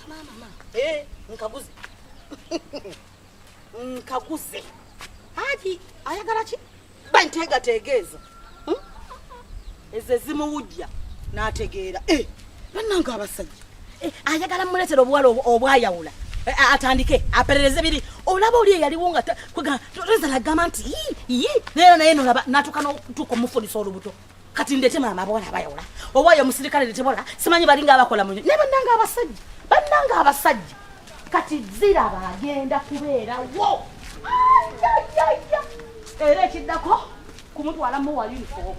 Mama. Nkaguze. Nkaguze. Haji ayagala ki? Bantega tegeza. Ezezimu wujja n'ategeera. Bannanga abasajja. Ayagala muletera obuwala obwayawula. Atandike aperereze biri. Olaba oli yaliwo nga kwega toza lagama nti lero naye nolaba natukana tuko mufundisa olubuto. Kati ndete mama abawala abayawula. Obwayo musirikale letebola simanyi balinga abakola munyo. Ne bannanga abasajja. Bannanga abasajja. Kati zira bagenda kubeera wo. Era ekiddako kumutwala mu wa uniform.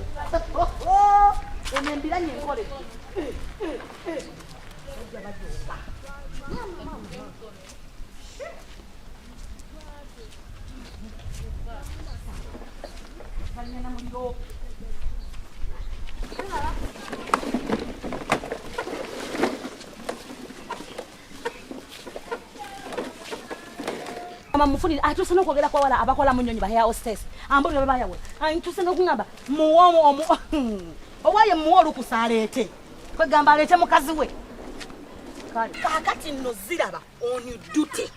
Enembiranye enkole. Mufuni atusana kwogera kwa wala abakola munyonyi ba hair hostess ambo baba yawe antusana kungamba muwomo owaye muwolu kusalete kwegamba alete mukazi we kakati nno ziraba on duty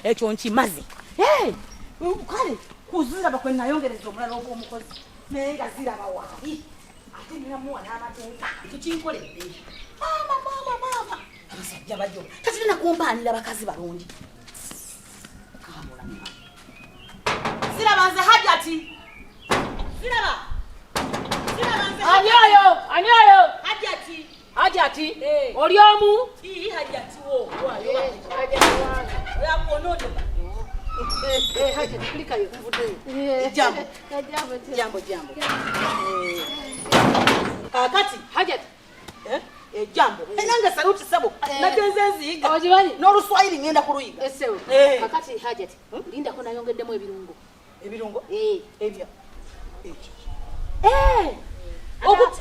ekyo nkimazi kale kuziraba kwe nayongereza omulala omukozi naye nga ziraba wabi ate nina muwana amateeka tukinkoledde mama abasajja bajjo tatulina kumbaanira bakazi balungi kamula ziraba nze hajati ziraba nze anyoyo hajati oli omu hajati wo yakonode hajati klikayo kuvude jambo kakati hajati jambo enanga saluti sabo nagenzenziga ojibali n'oluswahili ngenda kuluyiga esewe kakati hajati linda ko nayongeddemu ebirungo ebya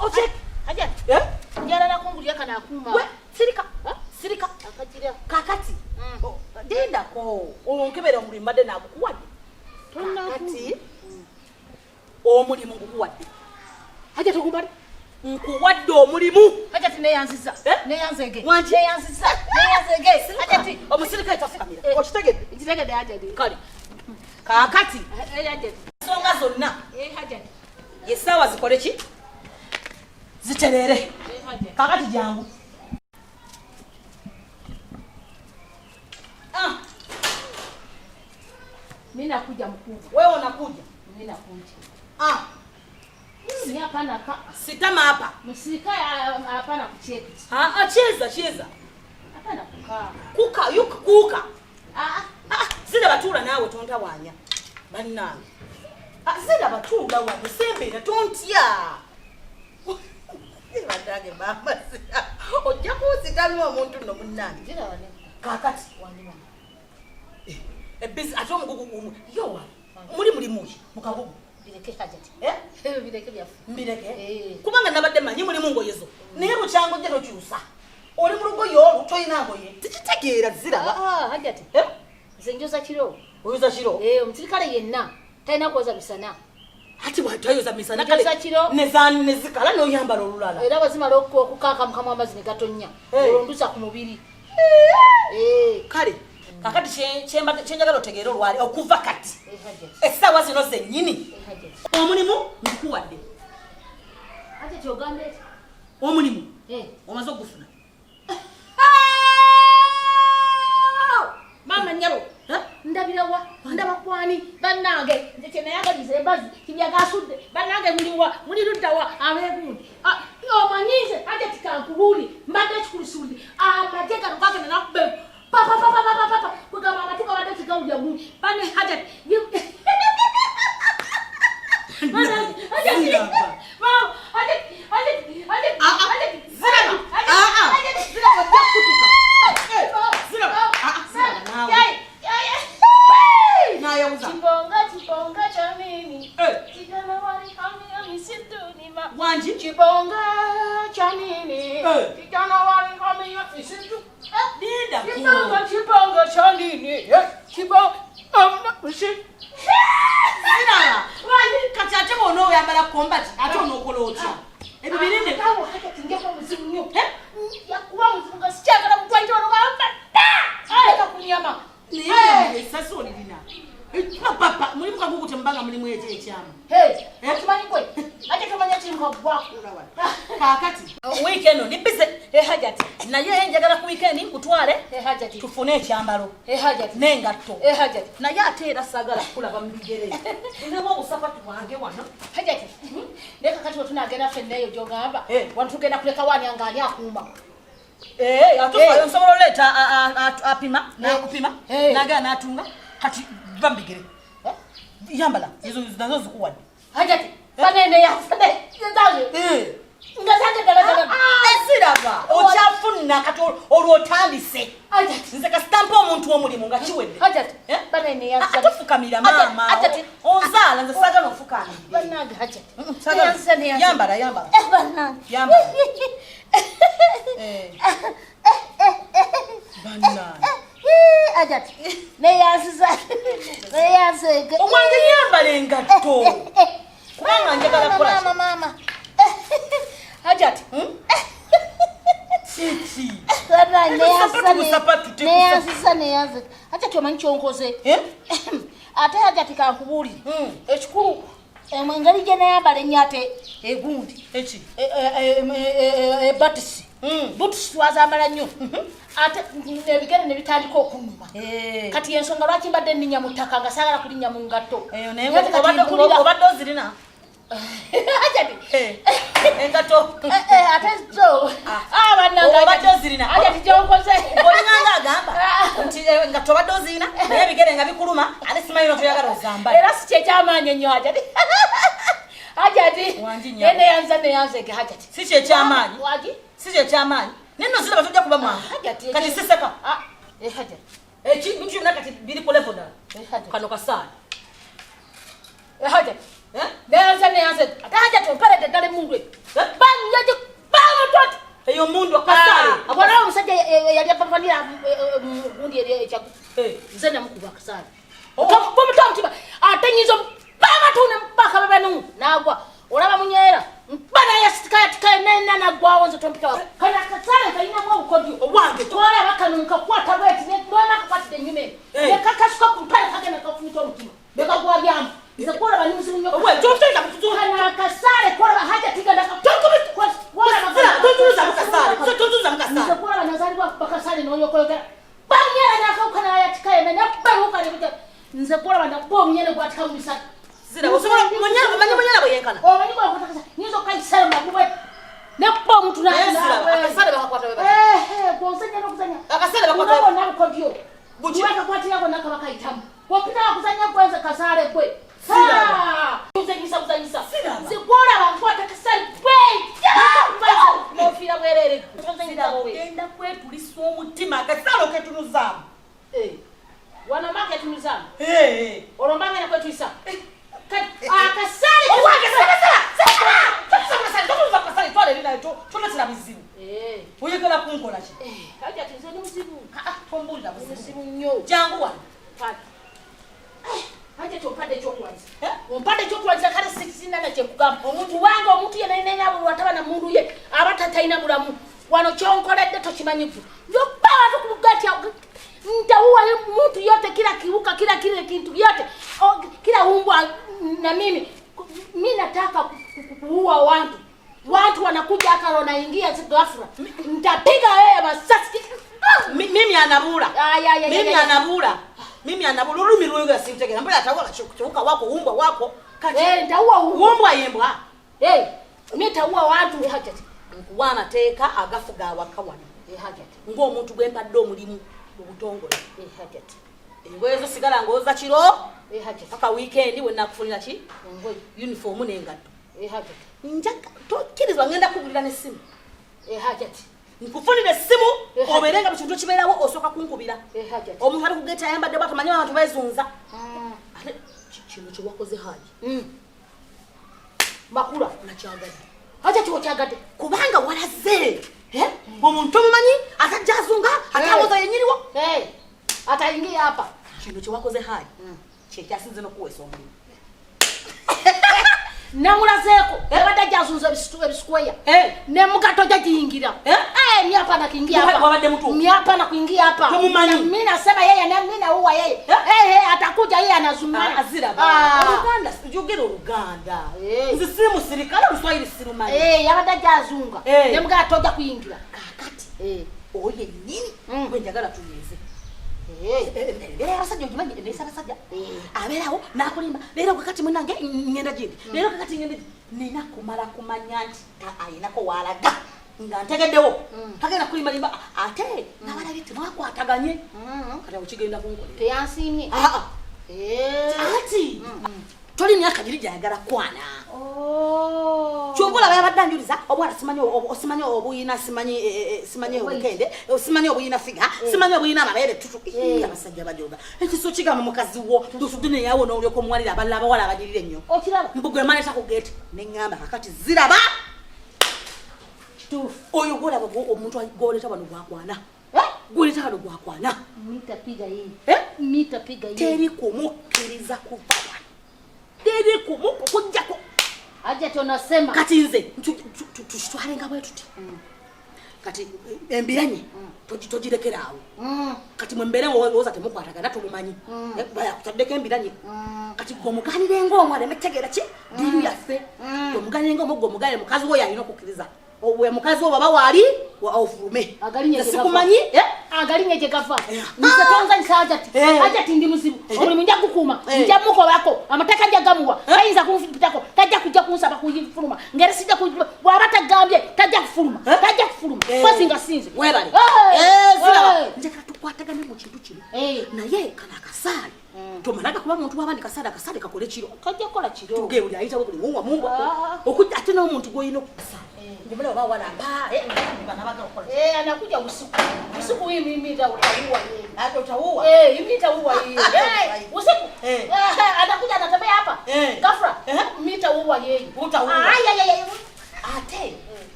oche hajati njala na kungulya kana akuma we sirika akajira kakati linda ko onkebera omulimbade nakuwadde kakati omulimu ngukuwadde hajati okumbali nkuwadde omulimu hajati neyanziza neyanzege hajati omusirika itafukamira okitegedde hajati kale kakati hajati songa zonna hajati yesawa zikole ki ziterere kakati jangu mimi nakuja mkubwa wewe unakuja mimi nakuja si hapana sitama hapa msika hapana kucheki cheza hapana kuka zile batula nawe tonta wanya banana zile batula wa December tontia ibadage mama ojja kuzitalwa omuntu no munani zile wane kakati wandima ebisi atomu gugugumu yo muri mushi mukabugu bireke hajati bireke byafu mbireke kubanga nabadde manyi muri mungo yezo naye rucyango gye nokyusa oli mu rugo yo toyina ngoye tikitegeera ziraba hajati zenjoza kiro oyuza kiro omutirikale yenna tayina kwoza bisana ati watayoza misana kale nezikala noyambala olulala era bazimala okukaka mukamu amazine gatonya olondusa ku mubiri kale kakati chenjagala otegeera olwali okuva kati essaawa zino zennyini omulimu nkuwadde ate kyogambe omulimu omaze ogufuna mama nyabo ndabirawa ndabakwani bannange nze kyenayagaliza ebazi kibyagasudde bannange muli luddawa abeegundi omanyize ate tikankubuli mbadde kikulisundi amagye gano gagenda nakube papa kugamba amatuka badde tigawulya mungi bane hajati Chibonga chanini Chigana wali kami misindunima Wanji Chibonga chanini Chigana wali kami misindunima Dinda Chibonga chanini Chibonga Misi Sinala Wali Kachate mono yambala combat Ato no koloti Ebi birinde Kawo haka tingeko msimunyo yakuba mfunga sichagala kutwaita ologamba aleka kunyama niye sasa olina papa mulimu kagugu tembanga mulimu ekyama akimanyi kwe ate tomanya kintu gwakula wala kakati weekend ndi busy hajati naye njagala ku weekend nkutwale hajati tufune ekyambalo hajati nengatto hajati naye ate era sagala kulaba mu bigere ndaba obusapatu bwange wano hajati neka kati otunagenda fenna eyo gyogamba wantu tugenda kuleka wani angaali akuuma atufayo nsobola oleeta apima nakupima nagaa natunga kati bambigere yambala izo nazo zikuwadde hajati banene yafune nzaje ngazange dala esiraba ochafunna kati olwotandise hajati nze kastampa omuntu omulimu nga kiwedde hajati banene yaza atufukamira mama onzala nze sagala ofukamira banage hajati sagala yambala banage yambala banana ajati neyansiza neyanseke omwange yambale engatto kubanga njagala kola mama ajati chichi neyansiza ajati omanyi kyonkoze ate ajati kankubuli ekikulu engeri gye neyambala ennyate egundi eki batisi butusi twazambala nnyo ate ebigere ne bitandika okunuma kati ensonga lwaki mbadde nninya mu ttaka nga saagala kulinnya mu ngatto obadde ozirina ajati engatto ate zo obadde ozirina ajati gyonkoze olinganga agamba nti engatto obadde ozirina naye ebigere nga bikuluma ate simanyi notoyagala ozambala era si kyekyamaanyi ennyo ajati ajati neyanzeke ajati si kyekyamaanyi si kyekyamaanyi nino ziraba tojja kuba mwangu kati siseka eki bintu byonna kati biri ku level ddala kano kasaala hajati neyanze ate hajati omperedde ddala emundu eyo banyaje bamutoti eyo mundu akasaale abona omusajja yali apapanira gundi ekyagu nze namukuba akasaale omuto omutima ate nyizo bamatune mpaka babanu nagwa olaba munyeera bana yasikatika nena nagwawo nze tompita kana kasaale kalina mu obukodyo obwange twala bakanunka kwata bweti ne dwana kakwatide nyume ne kakasuka kumpala kagena kafunita omutima beka gwabyamba nze kola bani muzimu nyo we tompita kutuha na kasaale kola haja tiganda ka wala magana totuza mukasale nze kola banazali bwa bakasale nonyo koyogera banyera nakawukana yatikaye ne nabaruka ne nze kola bana bo munyene gwatika mu bisatu zira osobola munyala bweyenkana omanyi kwa kutakasa nizo kaisala mabwe ne po mtu na akasala bakakwata bebe konsenya nokuzanya akasala bakwata na ukodyo bujiweka kwatira ko nakabaka itamu wapita kuzanya kwanza kasale kwe sira uzanyisa zikora bakwata kasale kwe mofira bwerere uzanyisa kwe enda kwetu liso omutima kasala oketunuzamu wana make tunuzamu olombange na kwetu isa akasale tolesera bizibu oyagala kunkola ki hajati nze muzibu tombulira buzibu nnyo jangu wano hajati ompadde ekyokulwanyisa kale sikisinana kyekugamba omuntu wange omuntu yenayinanya buli wataba na mundu ye aba tatalina bulamu wano kyonkoledde tokimanyiku yobawa tukugatya nitauwa mtu yote kila kiuka kila kile kitu yote kila umbwa na mimi nataka kuua watu wanakuja hata wanaingia ghafla nitapiga wewe masasi mimi anabula mimi anabula ulumi ruyo simtegera mbona atakuwa kuchuka wako umbwa wako kati nitaua umbwa yembwa mimi nitaua watu hajati wana teka agafuga wakawana hajati ngo omuntu gwempadde omulimu obutongole hajati engwezo sigala ngoza kiro hajati paka weekend we nakufunira ki ngoy uniform nengatto hajati njaka tokirizwa ngenda kugulira nesimu hajati nkufunira esimu oberenga bikintu kiberawo osoka kunkubira hajati omuntu ali kugeta yambadde bwatu manyi abantu bezunza ate kino kiwakoze haji makula nakyagadde hajati okyagadde kubanga walaze omuntu omumanyi atajazunga atawoza yenyiriwo ataingia hapa kino kiwakoze haji kyekyasinze nokuwesa omulimu namulazeko abadde jazunza ebisquare ne mukatoja kiingira ni hapa na kiingia hapa wabadde mutu ni hapa na kuingia hapa mimi nasema yeye na mimi na huwa yeye atakuja yeye anazungana azira ba Uganda sijogera Uganda nzisimu sirikala Luswahili sirumani abadde jazunga ne mukatoja kuingira kakati oye nini kwenjagala tuyeze abasajja ogimanyi endesa abasajja abeerawo n'akulimba leero kakati munange ngenda gindi leero kakati ngenda nina kumala kumanya nti ayinako waalaga nga ntegeddewo tagenda kulimbalimba ate n'abalabye temwakwataganye kati awo kigenda kunkolera teyansiimye ati toli myaka giri gyayagala kwana kyongola bayabadde anjuliza obwala simanyi obuyina simanyi obukende simanyi obuyina figa simanyi obuyina amabeere tutu abasajja bajoga ekiso kigamba mukazi wo dusudde neyawo n'olyoko omwalira abalala abawala abagirira ennyo mbugwe maneta ku gate neŋŋamba kakati ziraba oyo gwolaba omuntu gwoleta wano gwakwana gwoleta wano gwakwana mitapiga yeye teri kumukkiriza kuva wano teri kumukujjako aje tunasema kati nze tushitwalenga bwe tuti kati embiranye togirekera awo kati mwembere woza temukwatagana tumumanyi baya kutaddeko embiranye kati gomuganire ng'omwana emetegera ki diru yaffe gomuganire ng'omuggo omugale mukazi wo yalina okukkiriza owe mukazi wo baba wali ofulume sikumanyi agalinye gye gava nisetonza nsajati ajati ndi muzibu omulimu nja gukuma nja mukobako amateeka nja gamuwa tayinza kunfitako tajja kujja kunsaba kuyifuluma ngeri sijja bw'aba tagambye tajja kufuluma fasinga sinze webale njagala tukwatagane mu kintu kino naye kana akasaali tomalaga kuba muntu wabandi kasaali kakole kiro kajja kola kiro tuge buli ayitawo buli muwa mumbo okujja ate n'omuntu gw'olina okusaala njumula oba walamba banabaga okola anakuja usiku hii mimi utauwa yeye hata utauwa mimi utauwa yeye usiku anakuja anatembea hapa ghafla mimi utauwa yeye utauwa ate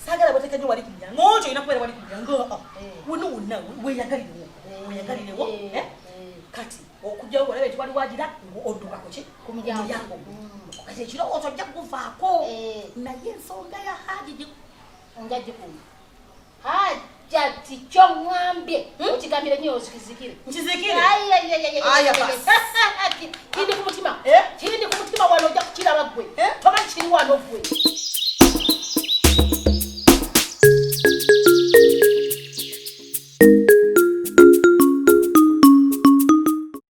sagala batekeje wali kunyango ojo inakwera wali kunyango wona weyagalirewo kati okujja okola beti wali wagira oduka kuki kumyango kati ekiro otojja kuvaako naye ensonga ya haji ngaje ku haja ticho ngambye ukigambire nyo osikizikire nkizikire aya basi kindi kumutima wano ojja kukira bagwe toba kiri wano gwe